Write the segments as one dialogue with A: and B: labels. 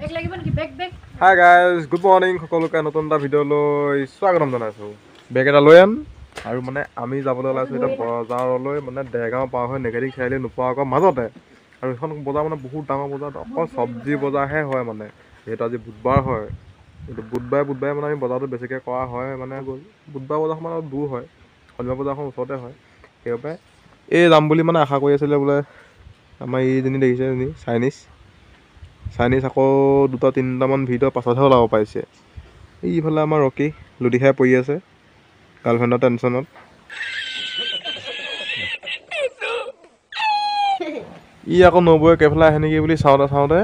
A: Hi guys, good morning. সকলোকে নতুন এটা ভিডিঅ'লৈ স্বাগতম জনাইছোঁ। বেগ এটা লৈ আন আৰু মানে আমি যাবলৈ ওলাইছোঁ এতিয়া বজাৰলৈ, মানে দেৰগাঁও পাৰ হৈ নেগেটিভ চাৰিআলি নোপোৱা আকৌ মাজতে। আৰু এইখন বজাৰ মানে বহুত ডাঙৰ বজাৰ, অকল চব্জি বজাৰহে হয় মানে। যিহেতু আজি বুধবাৰ হয়, কিন্তু বুধবাৰে মানে আমি বজাৰটো বেছিকৈ কৰা হয়, মানে বুধবাৰ বজাৰখন অলপ দূৰ হয়, শনিবাৰ বজাৰখন ওচৰতে হয়। সেইবাবে এই যাম বুলি মানে আশা কৰি আছিলে বোলে আমাৰ এইজনী দেখিছে এজনী চাইনিজ আকৌ 2-3টামান ভিডিঅ' পাছতহে ওলাব পাৰিছে। এইফালে আমাৰ ৰকি লুটি খাই পৰি আছে গাৰ্লফ্ৰেণ্ডৰ টেনশ্যনত। ই আকৌ নবৌৱে কেইফালে আহে নেকি বুলি চাওঁতে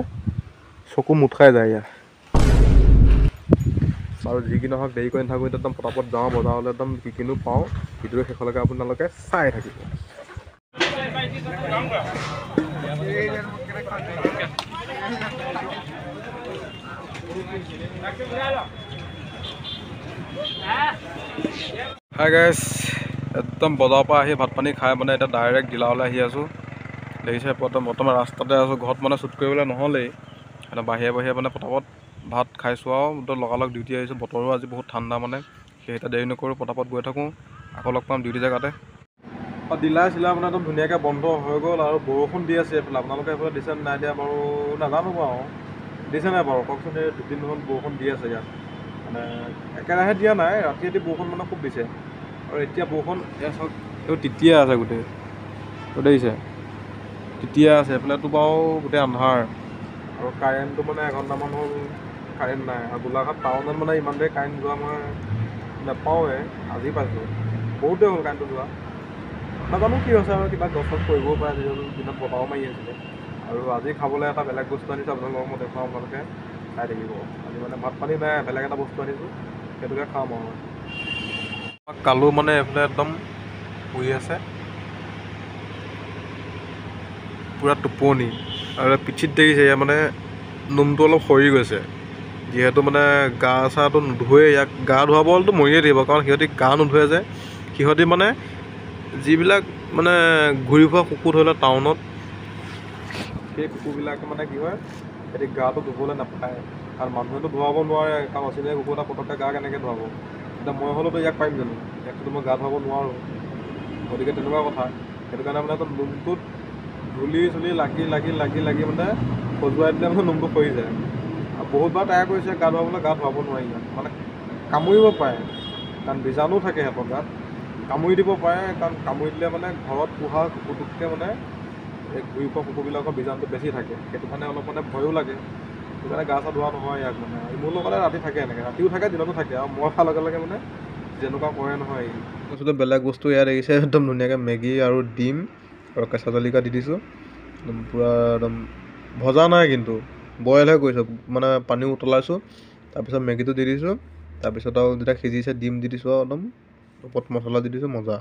A: চকু মুঠ খাই যায় ইয়াৰ। আৰু যি কি নহওক দেৰি কৰি নাথাকোঁ, একদম পটাপট যাওঁ বজাৰলৈ, একদম কি কিনো পাওঁ ভিডিঅ'ৰ শেষলৈকে আপোনালোকে চাই থাকিব। হাই গাইছ, একদম বজাৰৰ পৰা আহি ভাত পানী খাই মানে এতিয়া ডাইৰেক্ট ডিলাৰলৈ আহি আছোঁ। দেখিছে বৰ্তমান ৰাস্তাতে আছোঁ, ঘৰত মানে শ্বুট কৰিবলৈ নহ'লেই, মানে বাহিৰে মানে পটাপট ভাত খাইছোঁ আৰু লগালগ ডিউটি আহিছোঁ। বতৰো আজি বহুত ঠাণ্ডা, মানে সেইটা দেৰি নকৰোঁ, পটাপট গৈ থাকোঁ, আকৌ লগ পাম ডিউটি জেগাতে। ডিলাৰ মানে একদম ধুনীয়াকৈ বন্ধ হৈ গ'ল আৰু বৰষুণ দি আছে এইফালে। আপোনালোকে এইফালে দিছে নাই দিয়া বাৰু নাজানো বাৰু, দিছে নাই বাৰু কওকচোন। এই 2 দিন হ'ল বৰষুণ দি আছে ইয়াত, মানে একেৰাহে দিয়া নাই, ৰাতি বৰষুণ মানে খুব দিছে। আৰু এতিয়া বৰষুণ চাওক, এইটো তিতিয়া আছে গোটেই, দেখিছে তিতিয়া আছে। এইফালেতো বাৰু গোটেই আন্ধাৰ, আৰু কাৰেণ্টটো মানে এঘণ্টামান হ'ল কাৰেণ্ট নাই। আৰু গোলাঘাট টাউনত মানে ইমান দেৰি কাৰেণ্ট যোৱা মই নাপাওঁৱে, আজি পাইছোঁ। বহুত দেৰি হ'ল কাৰেণ্টটো যোৱা, নাজানো কি হৈছে আৰু কিবা গছ কৰিবও পাৰে, যিহেতু দিনত বতাহও মাৰি আছিলে। আৰু আজি খাবলৈ এটা বেলেগ বস্তু আনিছোঁ, আপোনালোকক মই দেখুৱাম, আপোনালোকে চাই থাকিব। আজি মানে ভাত পানী নাই, বেলেগ এটা বস্তু আনিছোঁ, সেইটোকে খাম আৰু। কালু মানে এইফালে একদম শুই আছে পূৰা টোপনি, আৰু পিঠিত দেখিছে ইয়াৰ মানে নোমটো অলপ সৰি গৈছে। যিহেতু মানে গা চাটো নুধুৱে, ইয়াক গা ধুৱাবতো মৰিয়ে থাকিব, কাৰণ সিহঁতি গা নুধুৱে যে। সিহঁতি মানে যিবিলাক মানে ঘূৰি ফুৰা কুকুৰ ধৰি লওক টাউনত, সেই কুকুৰবিলাকে মানে কি হয়, সিহঁতি গাটো ধুবলৈ নাপায়, কাৰণ মানুহেতো ধুৱাব নোৱাৰে, কাৰণ অচিনাকি কুকুৰ এটা পটককৈ গা কেনেকৈ ধুৱাব। এতিয়া মই হ'লেতো ইয়াক পাৰিম জানো, ইয়াকতো মই গা ধুৱাব নোৱাৰোঁ, গতিকে তেনেকুৱা কথা। সেইটো কাৰণে মানে নোমটোত ধূলি চুলি লাগি মানে সজুৱাই দিলে মানে নোমটো সৰি যায়। আৰু বহুতবাৰ ট্ৰাই কৰিছে গা ধুৱাবলৈ, গা ধুৱাব নোৱাৰি ইয়াক, মানে কামুৰিব পাৰে, কাৰণ বীজাণু থাকে সিহঁতৰ গাত, কামুৰি দিব পাৰে। কাৰণ কামুৰি দিলে মানে ঘৰত পোহা কুকুৰটোতকৈ মানে এই ঘূৰি ফুৰা কুকুৰবিলাকৰ বীজাণুটো বেছি থাকে, সেইটো কাৰণে অলপ মানে ভয়ো লাগে। সেইটো কাৰণে গা চা ধোৱা নহয় ইয়াক। মানে মোৰ লগতে ৰাতি থাকে, এনেকৈ ৰাতিও থাকে দিনতো থাকে, আৰু মই খোৱাৰ লগে মানে যেনেকুৱা কৰে নহয়। বস্তুটো বেলেগ বস্তু ইয়াত দেখিছে, একদম ধুনীয়াকৈ মেগী আৰু ডিম আৰু কেঁচা জলকীয়া দি দিছোঁ, একদম পূৰা একদম ভজা নাই কিন্তু বইলহে কৰিছোঁ, মানে পানীও উতলাইছোঁ, তাৰপিছত মেগীটো দি দিছোঁ, তাৰপিছত আৰু যেতিয়া সিজিছে ডিম দি দিছোঁ, আৰু একদম ওপৰত মছলা দি দিছোঁ, মজা।